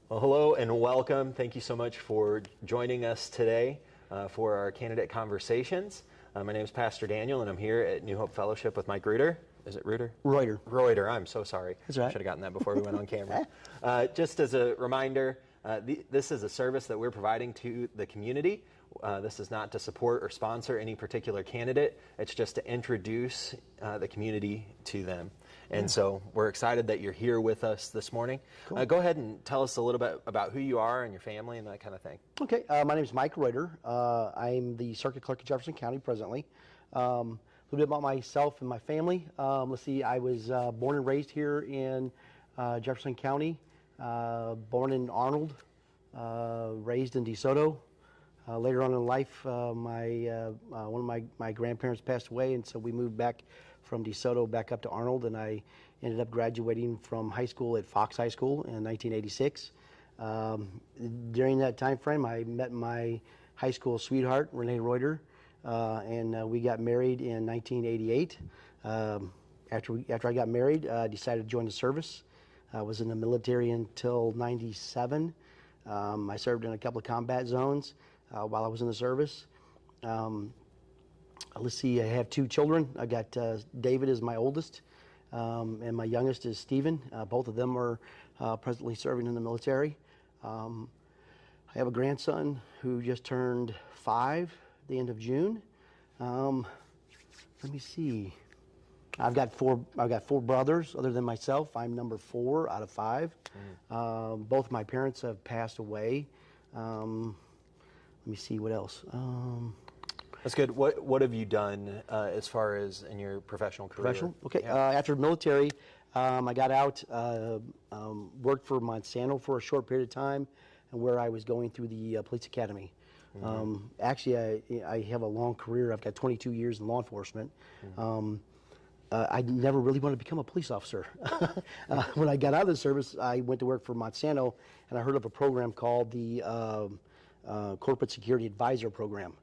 Well, hello and welcome. Thank you so much for joining us today for our candidate conversations. My name is Pastor Daniel, and I'm here at New Hope Fellowship with Mike Reuter. Is it Reuter? Reuter. Reuter. I'm so sorry. That's right. Should have gotten that before we went on camera. Just as a reminder, this is a service that we're providing to the community. This is not to support or sponsor any particular candidate. It's just to introduce the community to them. And so we're excited that you're here with us this morning. Cool. Go ahead and tell us a little bit about who you are and your family and that kind of thing. Okay, my name is Mike Reuter. I'm the circuit clerk of Jefferson County presently. A little bit about myself and my family. Let's see, I was born and raised here in Jefferson County, born in Arnold, raised in DeSoto. Later on in life, one of my grandparents passed away, and so we moved back from DeSoto back up to Arnold, and I ended up graduating from high school at Fox High School in 1986. During that time frame, I met my high school sweetheart, Renee Reuter, and we got married in 1988. After I got married, I decided to join the service. I was in the military until 97. I served in a couple of combat zones while I was in the service. Let's see, I have two children. I got David is my oldest, and my youngest is Stephen. Both of them are presently serving in the military. I have a grandson who just turned 5 at the end of June. Let me see. I've got four brothers other than myself. I'm number 4 out of 5. Both my parents have passed away. Let me see what else. That's good. What have you done as far as in your professional career? Professional? Okay. Yeah. After the military, I got out, worked for Monsanto for a short period of time, and where I was going through the police academy. Actually, I have a long career. I've got 22 years in law enforcement. I never really wanted to become a police officer. When I got out of the service, I went to work for Monsanto, and I heard of a program called the Corporate Security Advisor Program,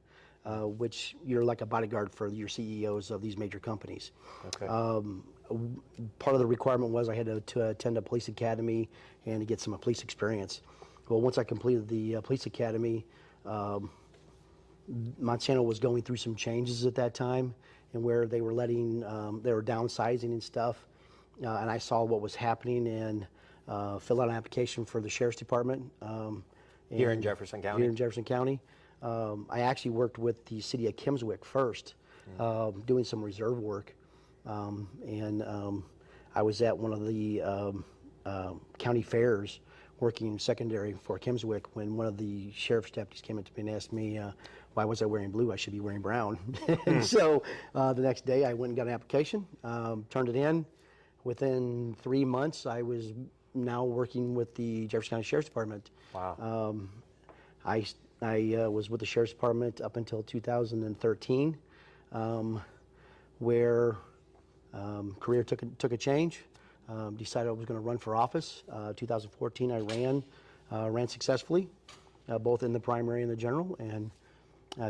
which you're like a bodyguard for your CEOs of these major companies. Okay. Part of the requirement was I had to attend a police academy and to get some police experience. Well, once I completed the police academy, Monsanto was going through some changes at that time, and where they were they were downsizing and stuff, and I saw what was happening and filled out an application for the Sheriff's Department. Here in Jefferson County? Here in Jefferson County. I actually worked with the city of Kimmswick first, doing some reserve work, and I was at one of the county fairs working secondary for Kimmswick when one of the sheriff's deputies came up to me and asked me why was I wearing blue? I should be wearing brown. And so the next day I went and got an application, turned it in. Within 3 months I was now working with the Jefferson County Sheriff's Department. Wow. I was with the Sheriff's Department up until 2013, where career took a change. Decided I was going to run for office. 2014, I ran successfully, both in the primary and the general. And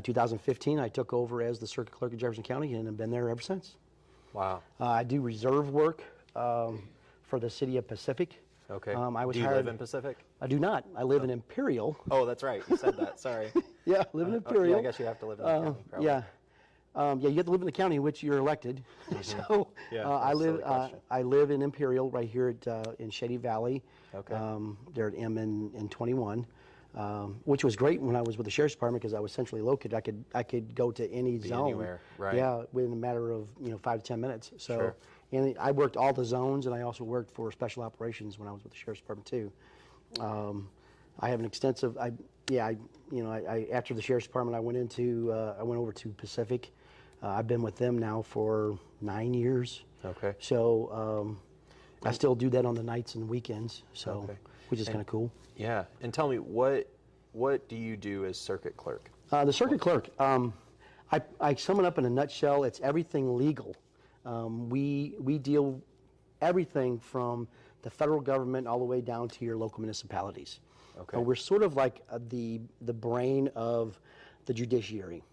2015, I took over as the circuit clerk of Jefferson County, and have been there ever since. Wow. I do reserve work for the city of Pacific. Okay. Do you live in Pacific? I do not. I live in Imperial. Oh, that's right. You said that. Sorry. Yeah, I live in Imperial. Yeah, I guess you have to live in the county, probably. Yeah. Yeah, you have to live in the county in which you're elected. So Yeah, I that's a silly question. live in Imperial right here in Shady Valley. Okay. There at M in 21, which was great when I was with the Sheriff's Department because I was centrally located. I could go to any zone. Anywhere, right? Yeah, within a matter of 5 to 10 minutes. So, Sure. And I worked all the zones, and I also worked for special operations when I was with the Sheriff's Department too. I have an extensive. After the Sheriff's Department, I went over to Pacific. I've been with them now for 9 years. Okay. So I still do that on the nights and weekends. So, Okay. which is kind of cool. Yeah. And tell me, what do you do as circuit clerk? The circuit clerk. I sum it up in a nutshell. It's everything legal. We deal everything from the federal government all the way down to your local municipalities. Okay. We're sort of like the brain of the judiciary.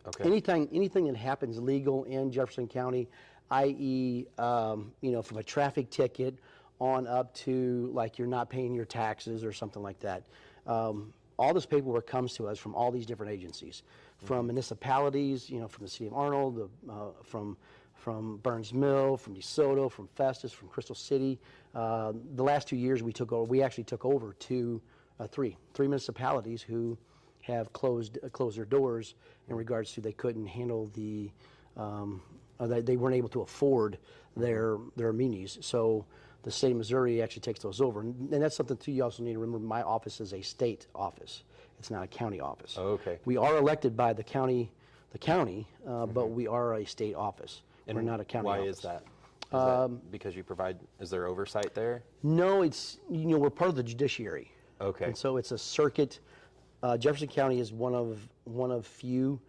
Okay. Anything that happens legal in Jefferson County, i.e., from a traffic ticket on up to like you're not paying your taxes or something like that. All this paperwork comes to us from all these different agencies, from municipalities, from the city of Arnold, from Burns Mill, from DeSoto, from Festus, from Crystal City. The last 2 years we actually took over three municipalities who have closed their doors in regards to they couldn't handle they weren't able to afford their munis. So the state of Missouri actually takes those over. And that's something, too, you also need to remember. My office is a state office. It's not a county office. Oh, okay. We are elected by the county, but we are a state office. And we're not a county why office. is that? Is that because you provide, is there oversight there? No, it's, we're part of the judiciary. Okay. And so it's a circuit. Jefferson County is one of few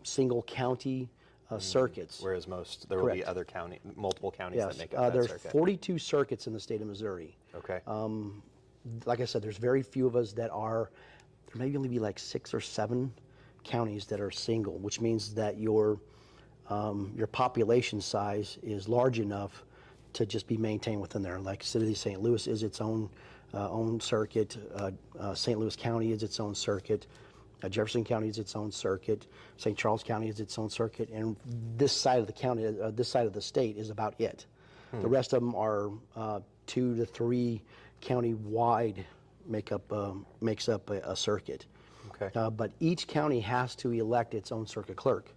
single county circuits. Whereas there will be other multiple counties that make up that there's circuit. 42 circuits in the state of Missouri. Okay. Like I said, there's very few of us that are. There may only be like 6 or 7 counties that are single, which means that your population size is large enough to just be maintained within there. Like City of St. Louis is its own circuit. St. Louis County is its own circuit. Jefferson County is its own circuit. St. Charles County is its own circuit. And this side of the county, this side of the state is about it. The rest of them are 2 to 3 county-wide makes up a circuit. Okay. But each county has to elect its own circuit clerk,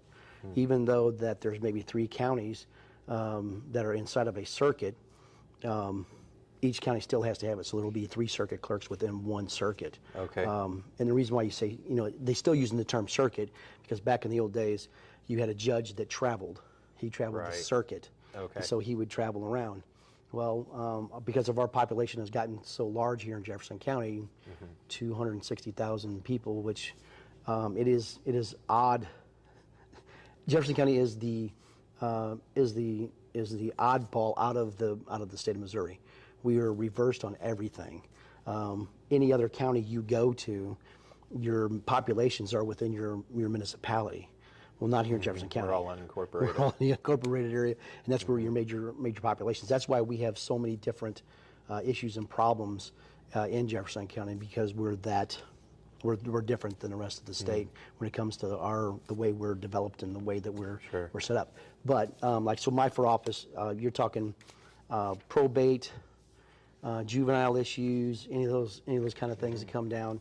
even though that there's maybe 3 counties that are inside of a circuit. Each county still has to have it, so there will be 3 circuit clerks within one circuit. Okay. And the reason why you say, they still using the term circuit, because back in the old days, you had a judge that traveled. He traveled the circuit. Okay. And so he would travel around. Well, because of our population has gotten so large here in Jefferson County, 260,000 people, which it is odd. Jefferson County is the oddball out of the state of Missouri. We are reversed on everything. Any other county you go to, your populations are within your municipality. Well, not here in Jefferson County. We're all unincorporated. We're all in the unincorporated area, and that's where your major populations. That's why we have so many different issues and problems in Jefferson County, because we're different than the rest of the state when it comes to the way we're developed and the way that we're set up. But so my for office, you're talking probate, juvenile issues, any of those kind of things that come down.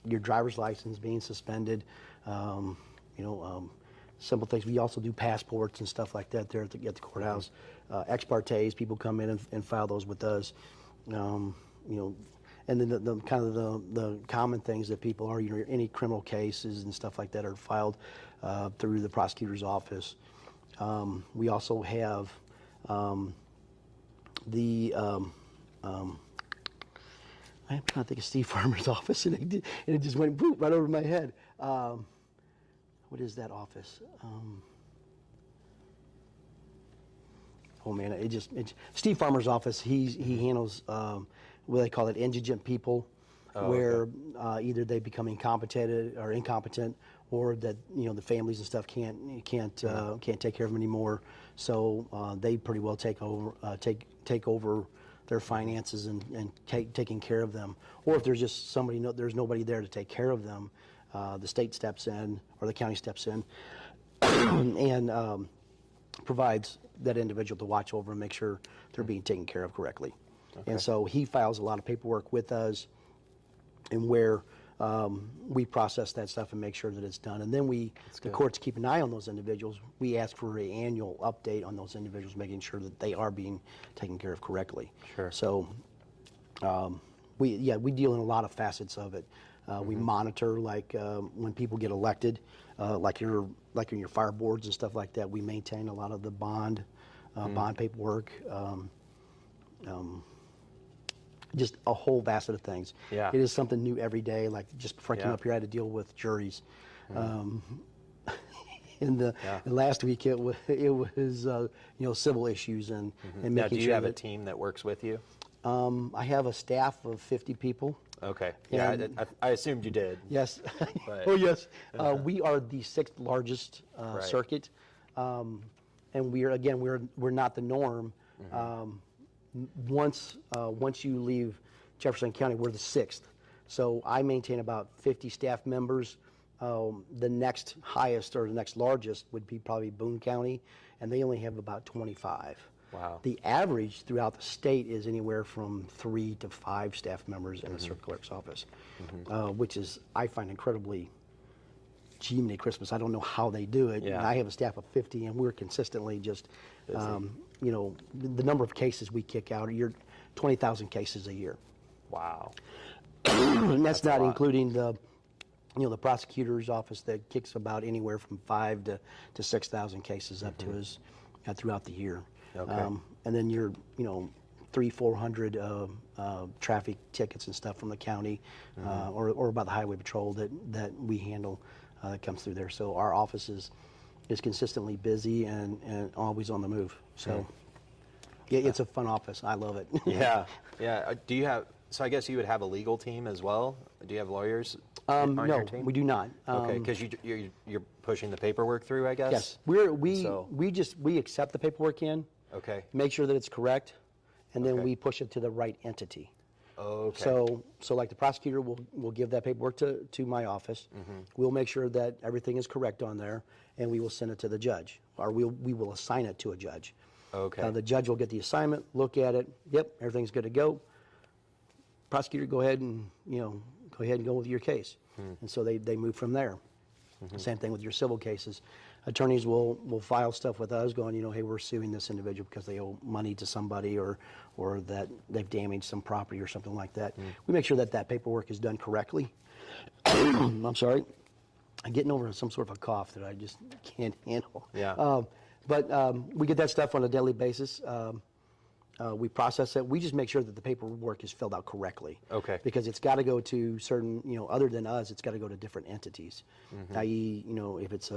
Your driver's license being suspended, simple things. We also do passports and stuff like that there at the courthouse. Ex partes, people come in and file those with us. And then the kind of the common things that people are, any criminal cases and stuff like that are filed through the prosecutor's office. We also have I'm trying to think of Steve Farmer's office, and it just went boop right over my head. What is that office? Oh man, Steve Farmer's office. He handles what they call it indigent people, where either they become incompetent, or that the families and stuff can't take care of them anymore. So they pretty well take over their finances and taking care of them. Or if there's just there's nobody there to take care of them, the state steps in or the county steps in and provides that individual to watch over and make sure they're being taken care of correctly. Okay. And so he files a lot of paperwork with us, and where we process that stuff and make sure that it's done. And then the courts keep an eye on those individuals. We ask for an annual update on those individuals, making sure that they are being taken care of correctly. Sure. So we deal in a lot of facets of it. We monitor, when people get elected, like in your fire boards and stuff like that. We maintain a lot of the bond paperwork. Just a whole basket of things. Yeah. It is something new every day. Like just before I came up here, I had to deal with juries. And last week it was civil issues and making now, do you sure have a team that works with you? I have a staff of 50 people. Okay. Yeah, I assumed you did. Yes. But, oh yes. We are the 6th largest circuit, and we're not the norm. Once you leave Jefferson County, we're the 6th. So I maintain about 50 staff members. The next highest or the next largest would be probably Boone County, and they only have about 25. Wow. The average throughout the state is anywhere from 3 to 5 staff members in the circuit clerk's office, which is, I find, incredibly Jiminy Christmas. I don't know how they do it. Yeah. I have a staff of 50, and we're consistently just, the number of cases we kick out, you're 20,000 cases a year. Wow. And that's not including the prosecutor's office that kicks about anywhere from 5 to 6,000 cases up to us throughout the year. Okay. And then you're, 300-400 traffic tickets and stuff from the county, or by the highway patrol that we handle that comes through there. So our office is consistently busy and always on the move. So it's a fun office. I love it. Yeah. Do you have? So I guess you would have a legal team as well. Do you have lawyers on your team? No, we do not. Okay, because you're pushing the paperwork through, I guess. Yes, we accept the paperwork in. Okay. Make sure that it's correct, and then we push it to the right entity. Okay. So like the prosecutor will give that paperwork to my office. We'll make sure that everything is correct on there, and we will send it to the judge, or we will assign it to a judge. Okay. The judge will get the assignment, look at it. Yep, everything's good to go. Prosecutor, go ahead and go with your case. And so they move from there. Same thing with your civil cases. Attorneys will file stuff with us going, hey, we're suing this individual because they owe money to somebody or that they've damaged some property or something like that. We make sure that paperwork is done correctly. I'm sorry. I'm getting over some sort of a cough that I just can't handle. Yeah. But we get that stuff on a daily basis. We process it. We just make sure that the paperwork is filled out correctly. Okay. Because it's got to go to certain, other than us, it's got to go to different entities. I.e., if it's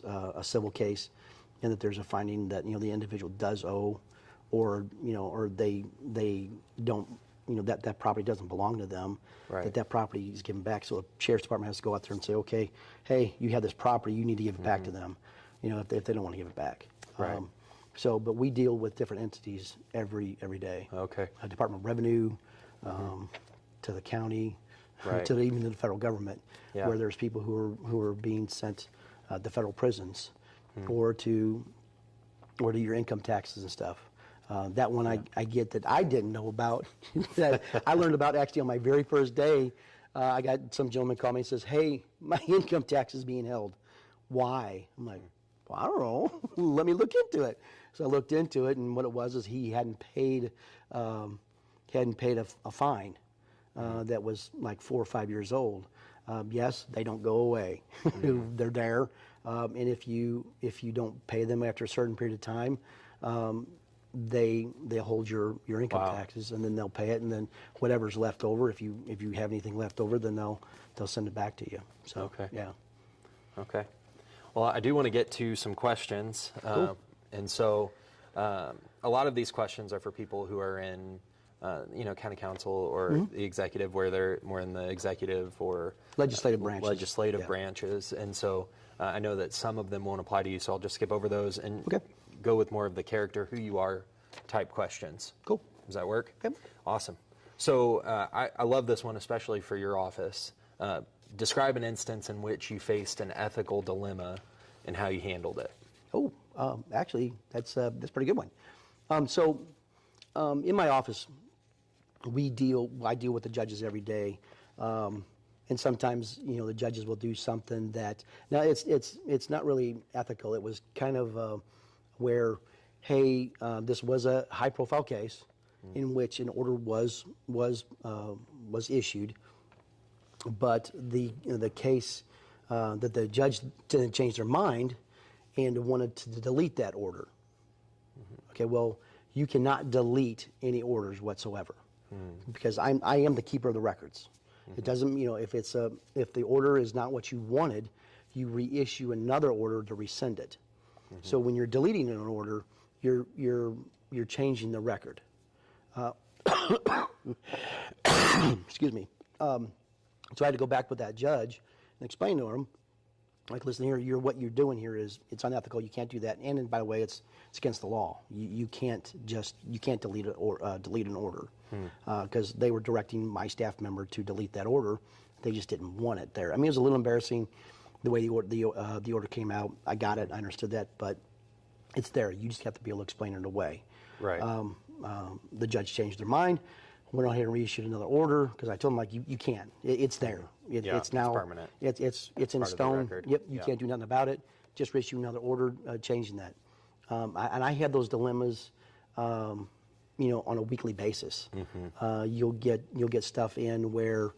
a civil case, and that there's a finding that the individual does owe, or they don't, that property doesn't belong to them. Right. That property is given back. So the sheriff's department has to go out there and say, okay, hey, you have this property, you need to give it back to them. If they don't want to give it back. Right. But we deal with different entities every day. Okay. Department of Revenue, to the county, Right. to even the federal government, Yeah. where there's people who are being sent to federal prisons, or to your income taxes and stuff. That one I get that I didn't know about. That I learned about actually on my very first day. I got some gentleman call me and says, "Hey, my income tax is being held. Why?" I'm like, well, I don't know. Let me look into it. So I looked into it, and what it was is he hadn't paid a fine that was like 4 or 5 years old. Yes, they don't go away. They're there, and if you don't pay them after a certain period of time, they hold your income taxes, and then they'll pay it, and then whatever's left over, if you have anything left over, then they'll send it back to you. So Okay. yeah. Okay. Well, I do want to get to some questions. Cool. And so a lot of these questions are for people who are in, county council or the executive, where they're more in the executive or Legislative branches. Legislative branches. And so I know that some of them won't apply to you, so I'll just skip over those and go with more of the character, who you are type questions. Cool. Does that work? Yep. Awesome. So I love this one, especially for your office. Describe an instance in which you faced an ethical dilemma and how you handled it. Oh, actually, that's a pretty good one. In my office, I deal with the judges every day, and sometimes the judges will do something that now it's not really ethical. It was kind of where, hey, this was a high-profile case in which an order was issued. But the case that the judge didn't change their mind and wanted to delete that order. Okay, well, you cannot delete any orders whatsoever because I am the keeper of the records. It doesn't, if the order is not what you wanted, you reissue another order to rescind it. So when you're deleting an order, you're changing the record. Excuse me. So I had to go back with that judge and explain to him like, listen here, what you're doing here it's unethical. You can't do that. And by the way, it's against the law. You can't delete delete an order, because they were directing my staff member to delete that order. They just didn't want it there. I mean, it was a little embarrassing the way the order came out. I got it. I understood that, but it's there. You just have to be able to explain it away. Right. The judge changed their mind, went ahead and reissued another order, because I told him, like, you can't. It's there. It's now permanent. It's in stone. Yep. You can't do nothing about it. Just reissue another order changing that. And I had those dilemmas, on a weekly basis. You'll get stuff in where,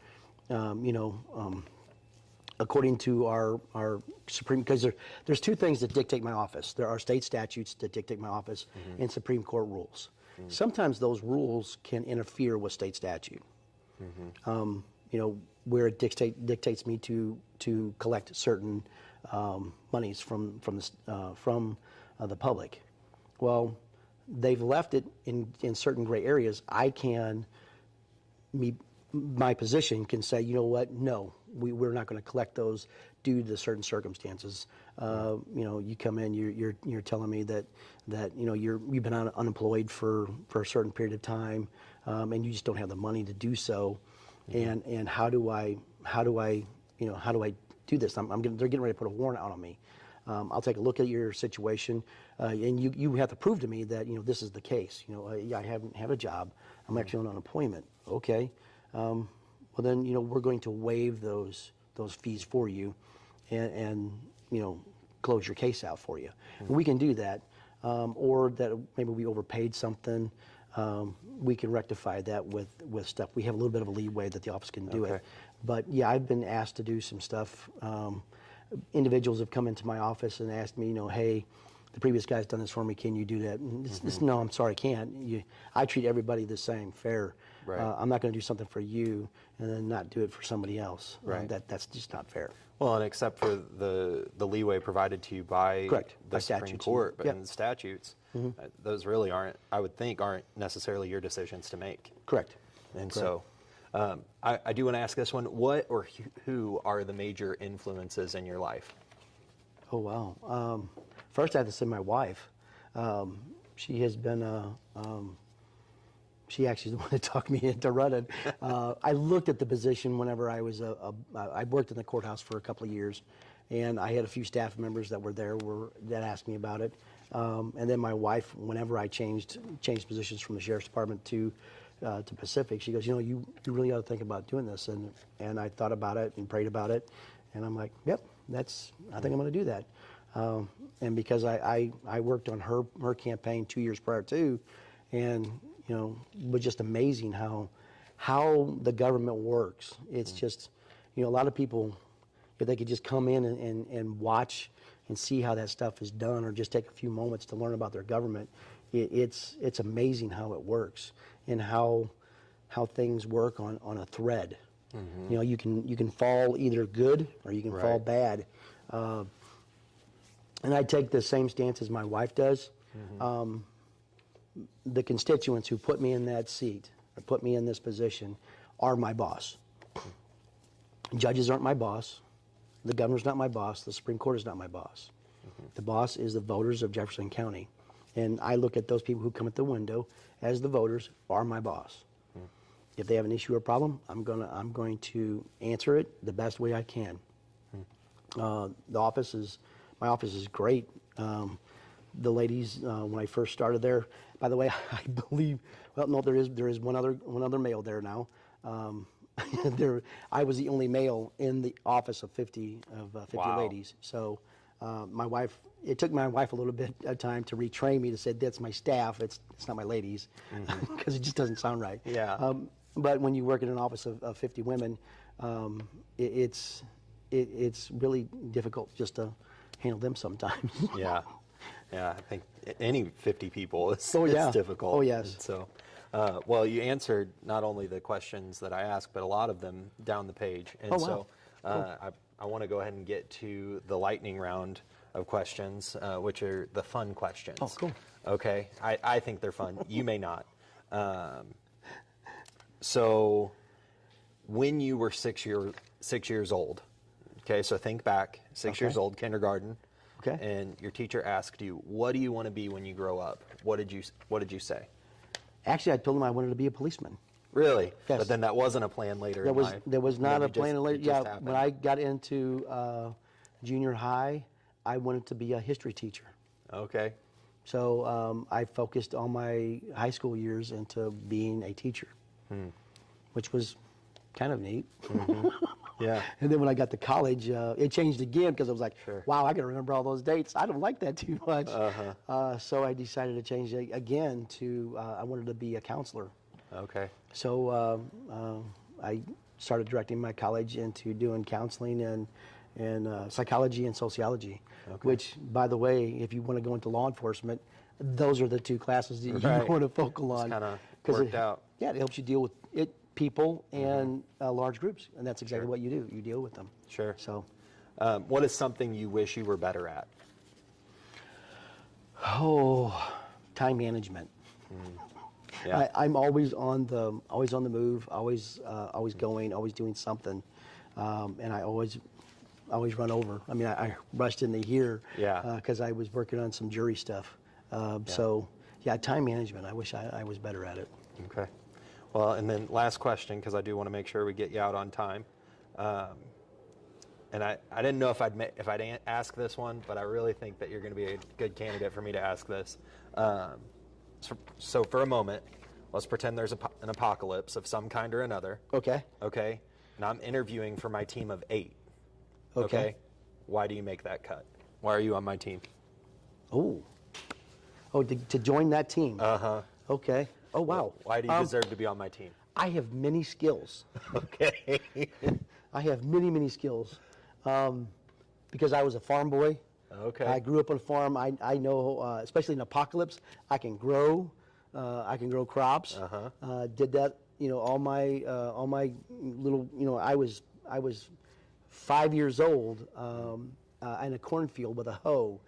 according to our Supreme, because there's two things that dictate my office. There are state statutes that dictate my office, and Supreme Court rules. Sometimes those rules can interfere with state statute. Where it dictates me to collect certain monies from the public. Well, they've left it in certain gray areas. My position can say, you know what? No, we're not going to collect those due to certain circumstances. You come in, you're telling me that you've been unemployed for a certain period of time, and you just don't have the money to do so. And how do I do this? They're getting ready to put a warrant out on me. I'll take a look at your situation, and you have to prove to me that this is the case. I haven't had a job. I'm actually on unemployment. Okay. Well then, we're going to waive those fees for you, and close your case out for you. And we can do that, or that maybe we overpaid something. We can rectify that with stuff. We have a little bit of a leeway that the office can do it. But yeah, I've been asked to do some stuff. Individuals have come into my office and asked me, hey, the previous guy's done this for me. Can you do that? And no, I'm sorry, I can't. I treat everybody the same, fair. Right. I'm not going to do something for you and then not do it for somebody else. Right. That's just not fair. Well, and except for the leeway provided to you by Correct. the By Supreme statutes. Court, but Yep. in the statutes, those really aren't necessarily your decisions to make. Correct. And Correct. so I do want to ask this one. What or who are the major influences in your life? Oh, wow. First, I have to say my wife. She has been she actually is the one that talked me into running. I looked at the position whenever I was I worked in the courthouse for a couple of years, and I had a few staff members that were there that asked me about it. And then my wife, whenever I changed positions from the sheriff's department to Pacific, she goes, you really ought to think about doing this. And I thought about it and prayed about it, and I'm like, yep, I think I'm going to do that. And because I worked on her campaign 2 years prior to, and it was just amazing how the government works. It's just, a lot of people, if they could just come in and watch and see how that stuff is done, or just take a few moments to learn about their government, it's amazing how it works and how things work on a thread. You can fall either good or you can fall bad. And I take the same stance as my wife does. The constituents who put me in that seat or put me in this position are my boss. Judges aren't my boss. The governor's not my boss. The Supreme Court is not my boss. The boss is the voters of Jefferson County. And I look at those people who come at the window as the voters are my boss. If they have an issue or problem, I'm going to answer it the best way I can. My office is great. The ladies, when I first started there, by the way, I believe, well, no, there is one other male there now. I was the only male in the office of 50 Wow. ladies. So it took my wife a little bit of time to retrain me to say that's my staff, it's not my ladies, because it just doesn't sound right. Yeah. But when you work in an office of 50 women, it's really difficult just to handle them sometimes. Yeah. Yeah, I think any 50 people is difficult. Oh, yes. And so, well, you answered not only the questions that I asked, but a lot of them down the page. And wow. So I want to go ahead and get to the lightning round of questions, which are the fun questions. Oh, cool. Okay, I think they're fun. You may not. So when you were 6 years old, Okay, so think back, 6 Okay. years old, kindergarten. Okay. And your teacher asked you, what do you want to be when you grow up? What did you say? Actually, I told him I wanted to be a policeman. Really? Yes. But then that wasn't a plan later in life. There was not a plan later. It just Yeah, happened. when I got into junior high, I wanted to be a history teacher. Okay. So I focused all my high school years into being a teacher, which was kind of neat. Yeah. And then when I got to college, it changed again because I was like, Sure. wow, I got to remember all those dates. I don't like that too much. So I decided to change it again to I wanted to be a counselor. Okay. So I started directing my college into doing counseling and psychology and sociology, which, by the way, if you want to go into law enforcement, those are the two classes that you Right. want to focus on. kinda 'Cause worked out. Yeah, it helps you deal with people and large groups, and that's exactly Sure. what you do. You deal with them. Sure. So, What is something you wish you were better at? time management. Yeah. I'm always on the move, always going, always doing something, and I always run over. I mean, I rushed into here Yeah. because I was working on some jury stuff. So yeah, time management. I wish I was better at it. Okay. Well, and then last question, because I do want to make sure we get you out on time. And I didn't know if I'd ask this one, but I really think that you're going to be a good candidate for me to ask this. So for a moment, let's pretend there's an apocalypse of some kind or another. Okay. Okay. And I'm interviewing for my team of 8. Okay. Why do you make that cut? Why are you on my team? Oh, to join that team. Okay. Oh wow. Why do you deserve to be on my team? I have many skills. Okay. I have many skills because I was a farm boy. Okay. I grew up on a farm. I know, especially in apocalypse, I can grow crops. Did that, all my little, I was 5 years old in a cornfield with a hoe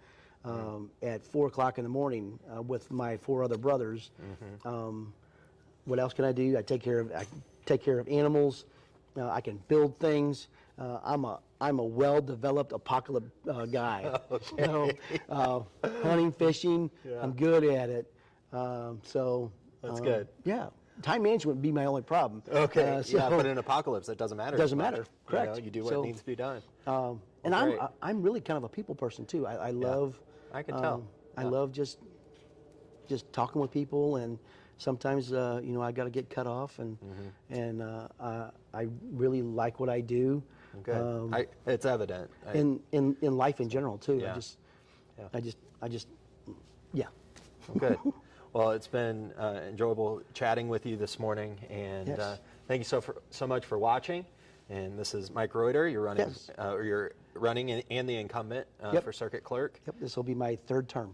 at 4 o'clock in the morning with my 4 other brothers. What else can I do? I take care of animals. I can build things. I'm a well-developed apocalypse guy. Hunting, fishing, I'm good at it. That's good. Yeah, time management would be my only problem. Okay. Yeah, but in an apocalypse, it doesn't matter. Doesn't as much. matter. Correct. You do what needs to be done. And Great. I'm really kind of a people person too. I love. I can tell. I love just talking with people, and sometimes I got to get cut off, and I really like what I do. Good. It's evident. In life in general too. Yeah. I just yeah. Good. Well, it's been enjoyable chatting with you this morning, and Yes. thank you so much for watching. And this is Mike Reuter. You're running, Yes. you're running and the incumbent Yep. for circuit clerk. Yep. This will be my 3rd term.